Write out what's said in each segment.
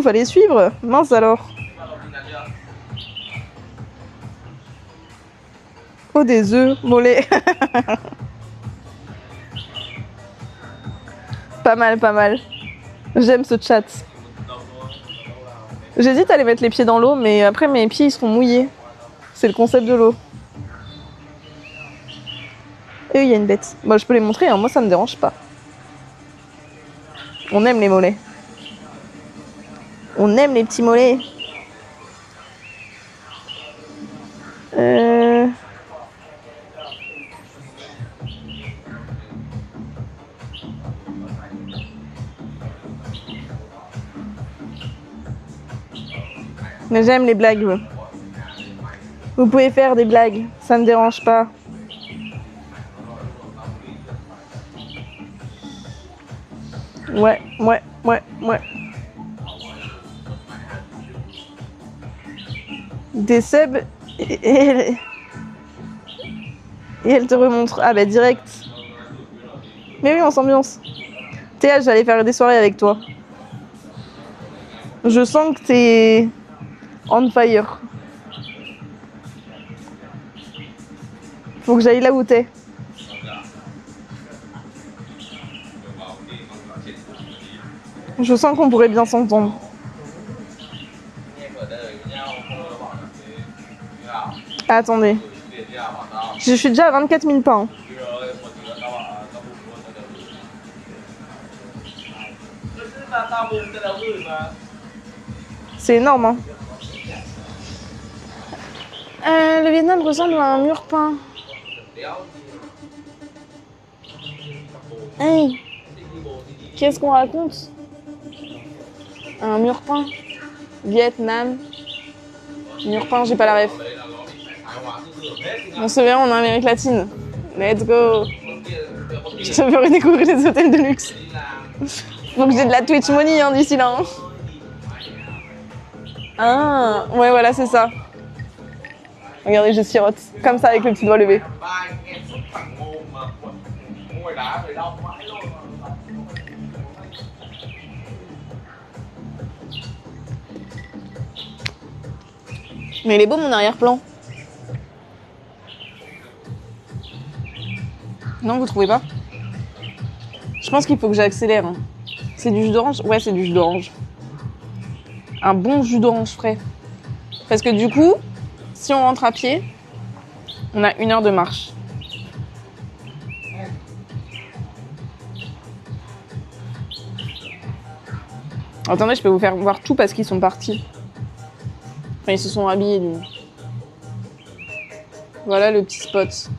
fallait suivre. Mince alors. Oh, des œufs mollets. Pas mal, pas mal. J'aime ce chat. J'hésite à aller mettre les pieds dans l'eau, mais après mes pieds ils seront mouillés. C'est le concept de l'eau. Et il y a une bête. Bon, je peux les montrer, hein. Moi ça me dérange pas. On aime les mollets. On aime les petits mollets. Mais j'aime les blagues. Vous pouvez faire des blagues, ça me dérange pas. Ouais. Des subs et elle te remontre. Ah bah direct. Mais oui, on s'ambiance. Théa, j'allais faire des soirées avec toi. Je sens que t'es on fire. Faut que j'aille là où t'es. Je sens qu'on pourrait bien s'entendre. Attendez. Je suis déjà à 24 000 pas. Hein. C'est énorme. Hein. Le Vietnam ressemble à un mur peint. Hey, qu'est-ce qu'on raconte? Un mur peint. Vietnam. Mur peint, j'ai pas la ref. On se verra en Amérique latine. Let's go. Je te ferai découvrir les hôtels de luxe. Donc j'ai de la Twitch money hein, d'ici là. Hein. Ah, ouais voilà c'est ça. Regardez, je sirote. Comme ça avec le petit doigt levé. Mais il est beau mon arrière-plan. Non, vous trouvez pas? Je pense qu'il faut que j'accélère. Hein. C'est du jus d'orange? Ouais, c'est du jus d'orange. Un bon jus d'orange frais. Parce que du coup, si on rentre à pied, on a 1 heure de marche. Attendez, je peux vous faire voir tout parce qu'ils sont partis. Enfin, ils se sont habillés, du coup. Voilà le petit spot.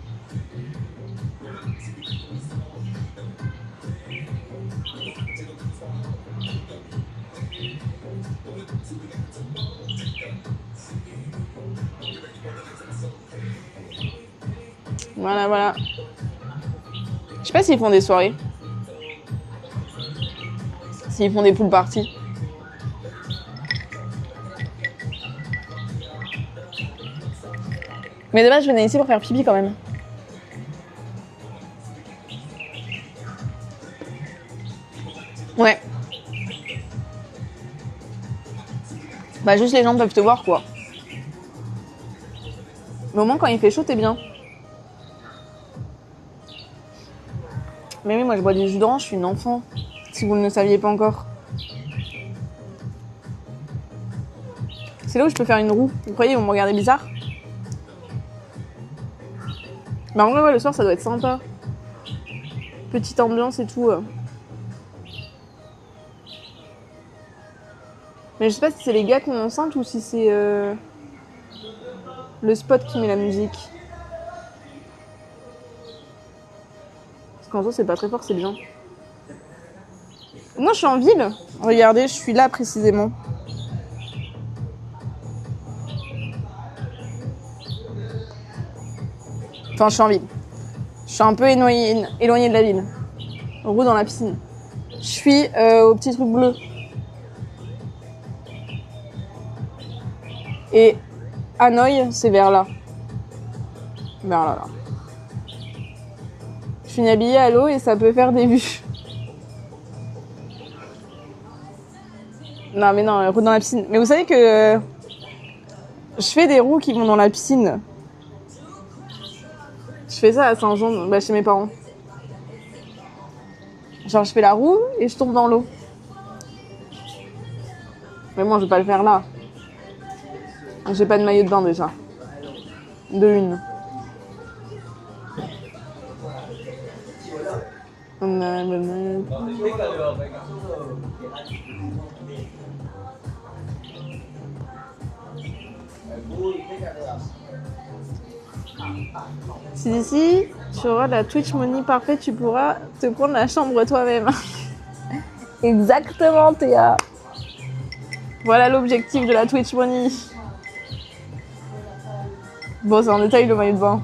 Voilà, voilà. Je sais pas s'ils font des soirées. S'ils font des pool parties. Mais de base, je venais ici pour faire pipi quand même. Ouais. Bah juste les gens peuvent te voir quoi. Mais au moins quand il fait chaud, t'es bien. Mais oui, moi je bois du jus d'orange, je suis une enfant. Si vous ne le saviez pas encore. C'est là où je peux faire une roue. Vous croyez, ils vont me regarder bizarre? Bah en vrai, ouais, le soir, ça doit être sympa. Petite ambiance et tout. Mais je sais pas si c'est les gars qui ont enceinte ou si c'est le spot qui met la musique. Parce qu'en soi, c'est pas très fort, c'est bien. Moi, je suis en ville. Regardez, je suis là précisément. Enfin, je suis en ville. Je suis un peu éloignée de la ville. Roue dans la piscine. Je suis au petit truc bleu. Et Hanoï, c'est vers là. Vers là, là. Je suis habillée à l'eau et ça peut faire des vues. Non, mais non, roue dans la piscine. Mais vous savez que je fais des roues qui vont dans la piscine. Je fais ça à Saint-Jean, bah, chez mes parents. Genre, je fais la roue et je tombe dans l'eau. Mais moi, je vais pas le faire là. J'ai pas de maillot de bain déjà. De une. Si d'ici, tu auras la Twitch Money parfaite, tu pourras te prendre la chambre toi-même. Exactement, Théa. Voilà l'objectif de la Twitch Money. Bon, c'est en détail le maillot de bain.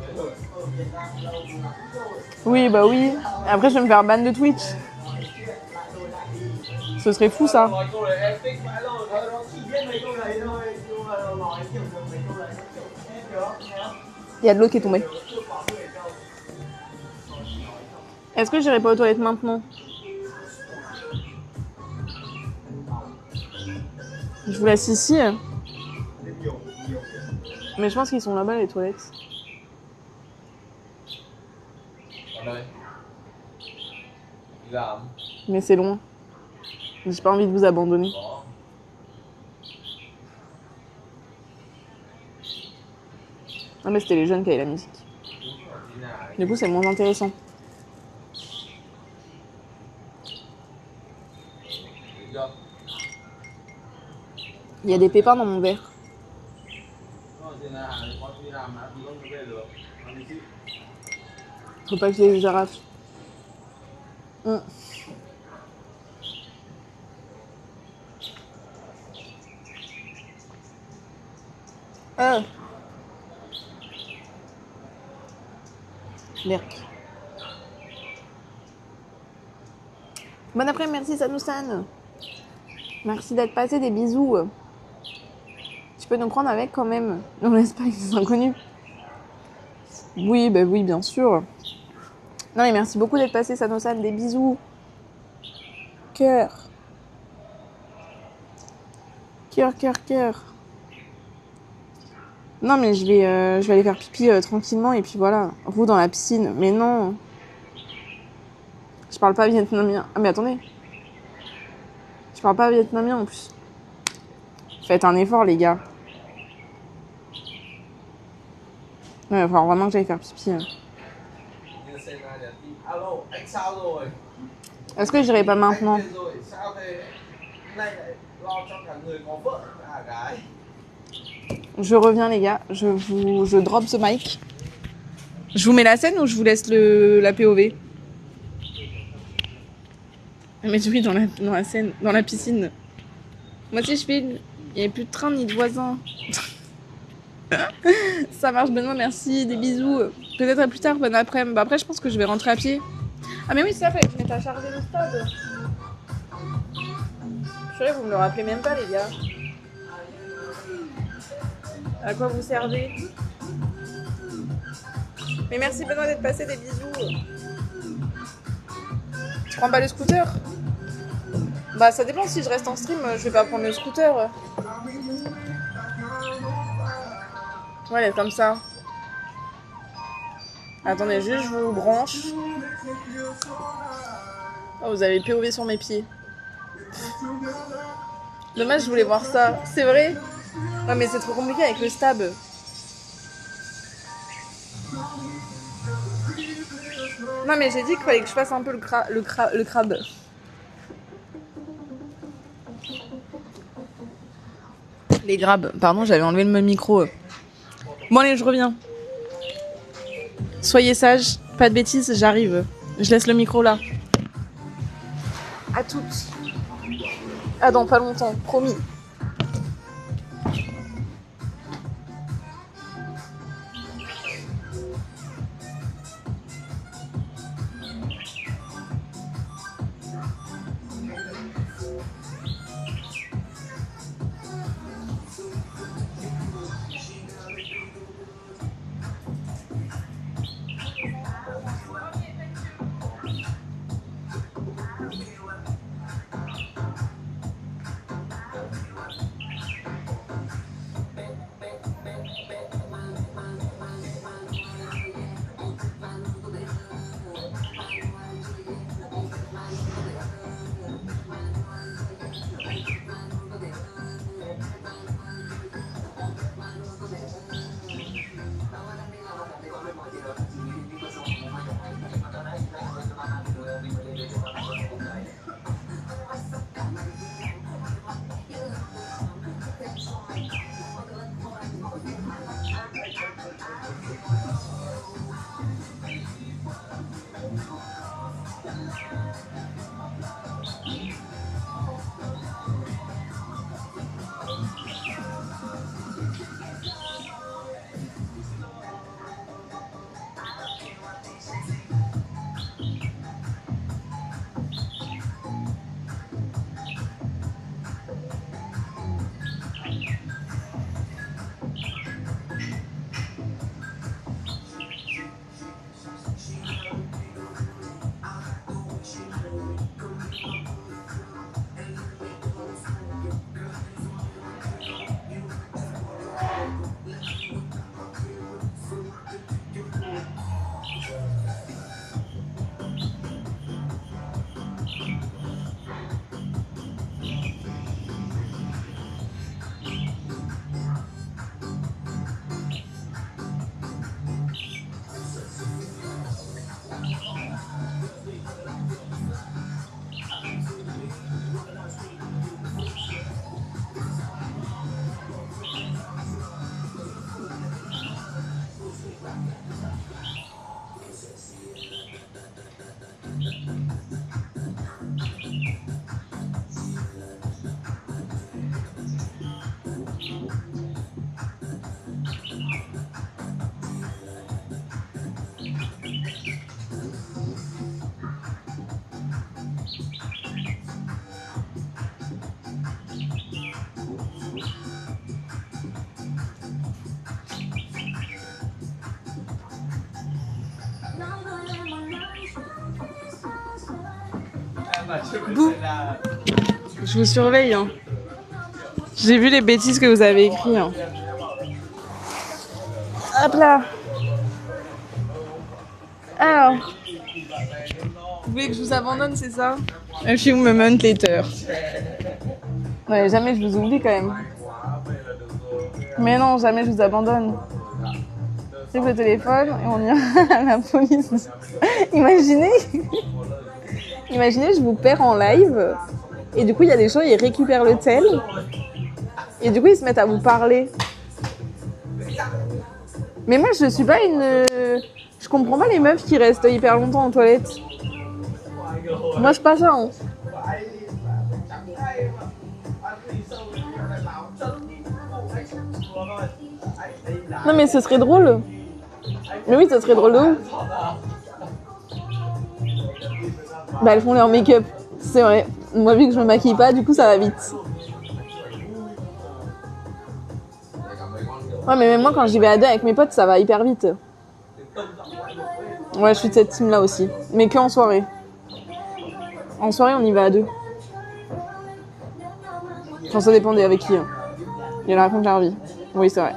Oui, bah oui. Après, je vais me faire ban de Twitch. Ce serait fou, ça. Il y a de l'eau qui est tombée. Est-ce que j'irai pas aux toilettes maintenant? Je vous laisse ici. Mais je pense qu'ils sont là-bas, les toilettes. Mais c'est loin. J'ai pas envie de vous abandonner. Ah mais c'était les jeunes qui avaient la musique. Du coup c'est moins intéressant. Il y a des pépins dans mon verre. Faut pas que je les arrache. Merc. Bon après, merci Sanousan. Merci d'être passé, des bisous. Tu peux nous prendre avec quand même. On laisse pas avec des inconnus. Oui, bah oui, bien sûr. Non mais merci beaucoup d'être passé Sanousan, des bisous. Cœur. Cœur, cœur, cœur. Non mais je vais aller faire pipi tranquillement et puis voilà. Roue dans la piscine. Mais non. Je parle pas vietnamien. Ah mais attendez. Je parle pas vietnamien en plus. Faites un effort les gars. Ouais, il va falloir vraiment que j'aille faire pipi. Est-ce que j'irai pas maintenant? Je reviens les gars, je drop ce mic. Je vous mets la scène ou je vous laisse la POV? Mais oui, dans la scène, dans la piscine. Moi aussi je filme, il n'y a plus de train ni de voisins. Ça marche Benoît, merci, des bisous. Peut-être à plus tard, bon après-midi. Bah après je pense que je vais rentrer à pied. Ah mais oui, c'est ça, fallait que je mette à charger le stade. Je suis vous me le rappelez même pas les gars. À quoi vous servez? Mais merci Benoît d'être passé, des bisous. Tu prends pas le scooter? Bah ça dépend, si je reste en stream, je vais pas prendre le scooter. Ouais, elle est comme ça. Attendez, juste je vous branche. Oh, vous avez POV sur mes pieds. Dommage, je voulais voir ça. C'est vrai? Ouais, mais c'est trop compliqué avec le stab. Non, mais j'ai dit qu'il fallait que je fasse un peu le crabe. Les grabes. Pardon, j'avais enlevé le micro. Bon, allez, je reviens. Soyez sages, pas de bêtises, j'arrive. Je laisse le micro là. À toutes. Ah, dans pas longtemps, promis. Bouh. Je vous surveille. Hein. J'ai vu les bêtises que vous avez écrites. Hein. Hop là. Alors. Vous voulez que je vous abandonne, c'est ça? A few moments later. Ouais, jamais je vous oublie quand même. Mais non, jamais je vous abandonne. C'est le téléphone et on ira à la police. Imaginez, je vous perds en live et du coup il y a des gens, ils récupèrent le tel et du coup ils se mettent à vous parler. Mais moi je suis pas je comprends pas les meufs qui restent hyper longtemps en toilette. Moi c'est pas ça. Hein. Non mais ce serait drôle. Mais oui, ça serait drôle de ouf. Bah elles font leur make-up, c'est vrai. Moi vu que je me maquille pas, du coup ça va vite. Ouais mais même moi quand j'y vais à deux avec mes potes, ça va hyper vite. Ouais je suis de cette team là aussi. Mais que en soirée. En soirée on y va à deux. Enfin ça dépend avec qui. Hein. Il raconte leur vie. Oui c'est vrai.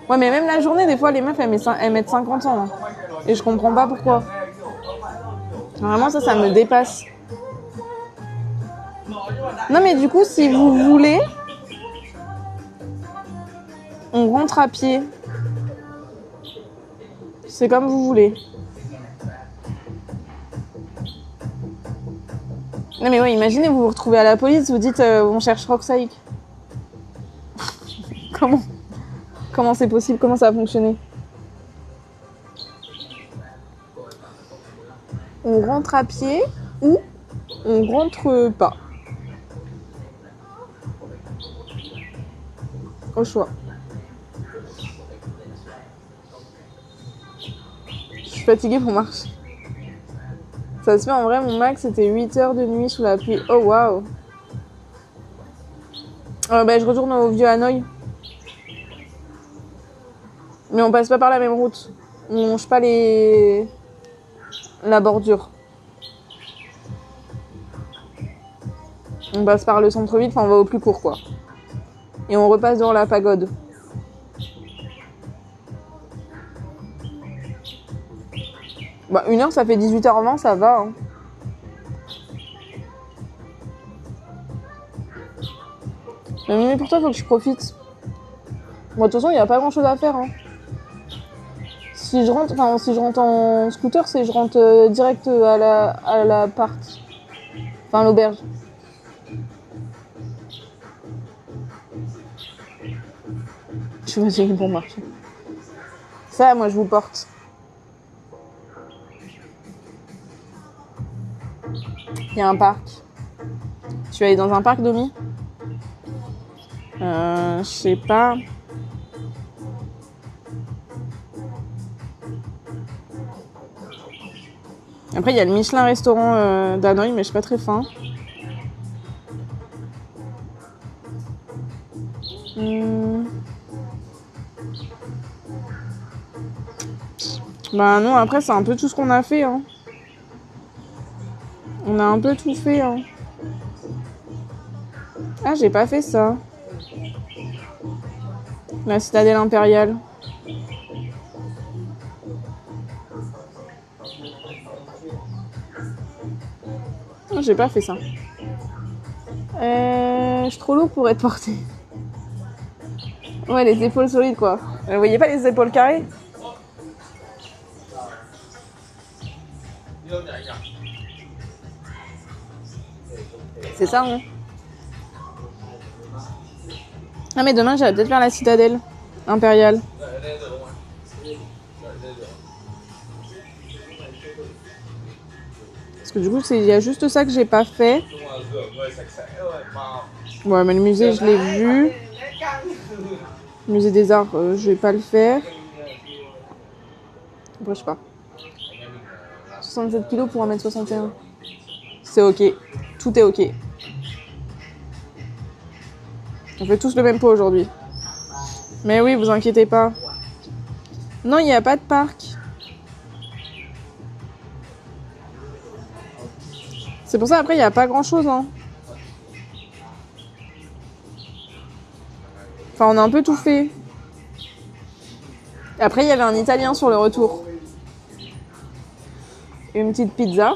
Ouais mais même la journée des fois les meufs elles mettent 50 ans. Hein. Et je comprends pas pourquoi. Vraiment ça me dépasse. Non mais du coup si vous voulez, on rentre à pied. C'est comme vous voulez. Non mais ouais, imaginez vous vous retrouvez à la police, vous dites on cherche Roxaïk. Comment c'est possible? Comment ça va fonctionner? On rentre à pied ou on rentre pas? Au choix. Je suis fatiguée pour marcher. Ça se fait en vrai, mon max c'était 8 heures de nuit sous la pluie. Oh waouh. Bah, je retourne au vieux Hanoï. Mais on passe pas par la même route. On longe pas la bordure. On passe par le centre-ville, enfin on va au plus court quoi. Et on repasse dans la pagode. Bah 1 heure ça fait 18h20, ça va. Hein. Mais pour toi faut que je profite. Moi de toute façon il n'y a pas grand chose à faire. Hein. Si je rentre en scooter, c'est je rentre direct à l'appart. Enfin à l'auberge. Je suis fatiguée pour marcher. Ça, moi, je vous porte. Il y a un parc. Tu vas aller dans un parc, Domi? Je sais pas. Après, il y a le Michelin restaurant d'Hanoï, mais je suis pas très faim. Bah non, après c'est un peu tout ce qu'on a fait. Hein. On a un peu tout fait. Hein. Ah, j'ai pas fait ça. La citadelle impériale. Non, j'ai pas fait ça. Je suis trop lourd pour être portée. Ouais, les épaules solides quoi. Vous voyez pas les épaules carrées? C'est ça, hein. Ah mais demain j'allais peut-être faire la citadelle impériale. Parce que du coup il y a juste ça que j'ai pas fait. Ouais mais le musée je l'ai vu. Le musée des arts je vais pas le faire. Après je sais pas. 67 kg pour 1m61. C'est ok. Tout est ok. On fait tous le même poids aujourd'hui. Mais oui, vous inquiétez pas. Non, il n'y a pas de parc. C'est pour ça, après, il n'y a pas grand-chose, hein. Enfin, on a un peu tout fait. Après, il y avait un Italien sur le retour. Une petite pizza.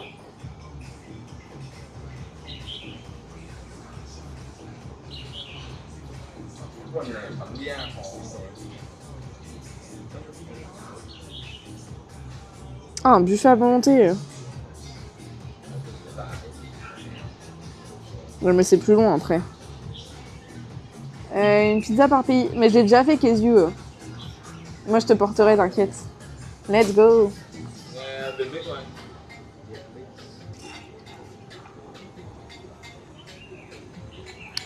Ah, un buffet à volonté. Ouais, mais c'est plus long après. Une pizza par pays. Mais j'ai déjà fait Kézieux. Moi, je te porterai, t'inquiète. Let's go.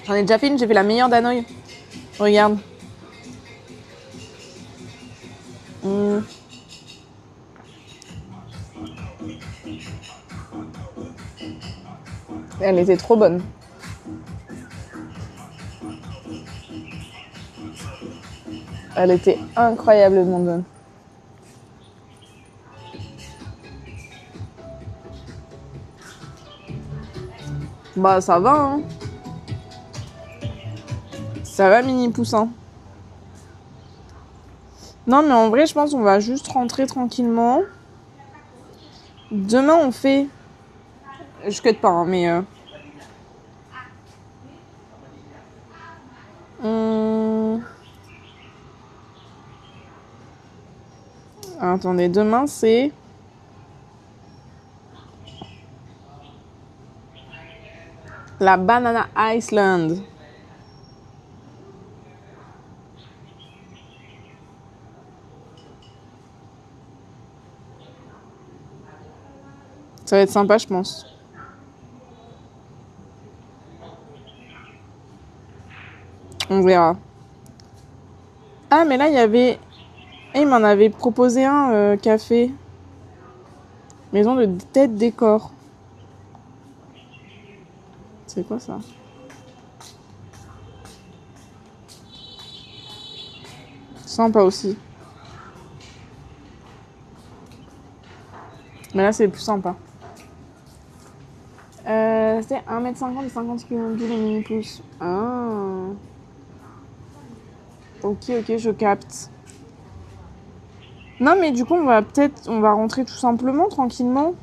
J'en ai déjà fait une, j'ai fait la meilleure d'Hanoï. Regarde. Elle était trop bonne. Elle était incroyablement bonne. Bah ça va, hein. Ça va, mini poussin. Non, mais en vrai, je pense qu'on va juste rentrer tranquillement. Demain, on fait... Je cut pas, hein, mais... Attendez, demain, c'est... La Banana Island. Ça va être sympa, je pense. On verra. Ah, mais là, il y avait... il m'en avait proposé un café. Maison de tête décor. C'est quoi ça? Sympa aussi. Mais là, c'est plus sympa. C'était 1m50 et 50 kg de mini pouces. Ah. Ok, je capte. Non, mais du coup, on va rentrer tout simplement, tranquillement.